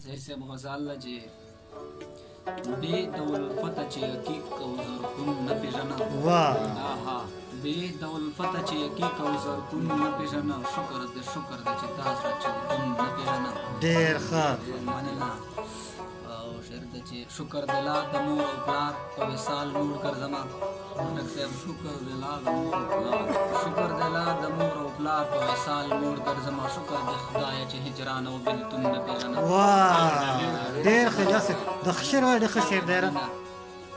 زهیر صاحب غزال له چې بې ډول فتح چې حقیق او زرکون نه پېژنه آها بې ډول فتح چې حقیق او زرکون نه پېژنه شکر دې چې تاسو چې نه پېژنه ډېر ښه مننه او شعر د چې شکر دې لا د مور او پلار په وصال نور ګرځما ملک صاحب شکر دې لا د مور او پلار شکر دې لا د مور او پلار په وصال نور ګرځما شکر دې خدای چې هجران او بلتون نه پېژنه ډېر ښه داسې د ښه شعر وایي ډېر ښه شعر دی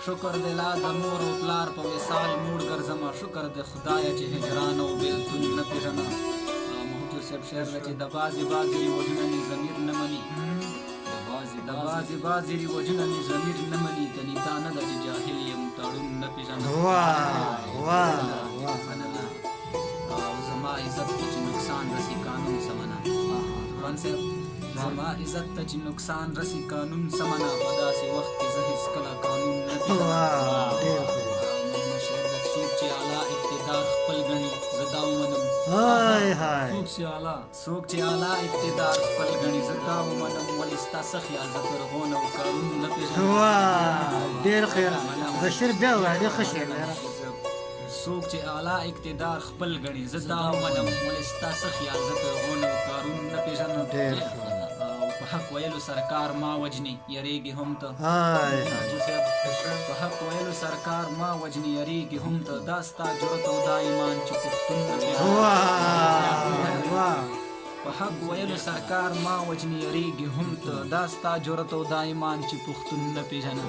شکر دې لا د مور او پلار په وصال موړ ګرځما شکر دې خدایه چې هجران او بېلتون نه پېژنه محمود صاحب شعر دی چې د بعضې وجونه مې ضمیر نه مني د بعضې وجونه مې ضمیر نه مني کني دا نه ده چې جاهل یم تړون نه پېژنه او زما عزت ته چې نقصان رسي قانون سمنه خان صاحب زما عزت ته چې نقصان رسي قانون سمنه په داسې وخت کې زه هېڅکله قانون نه پېژنم شعر د څوک چې اعلی اقتدار خپل ګڼي زه دا ومنم څوک چې اعلی اقتدار خپل ګڼي زه دا ومنم ولې ستا څه خیال زه پر غون او کارون نه پېژنم ډېر ښه د شعر بیا ووایه ډېر ښه شعر دی څوک چې اعلی اقتدار خپل ګڼي زه دا ومنم ولې ستا څه خیال زه پر غون او کارون نه پېژنم په حق ویلو سرکار ما وجني یریږي هم ته په حق ویلو سرکار ما وجني یریږي هم ته دا ستا جرأت او دا ایمان چې پښتون نه په حق ویلو سرکار ما وجني یریږي هم ته دا ستا جرأت او دا ایمان چې پښتون نه پېژنه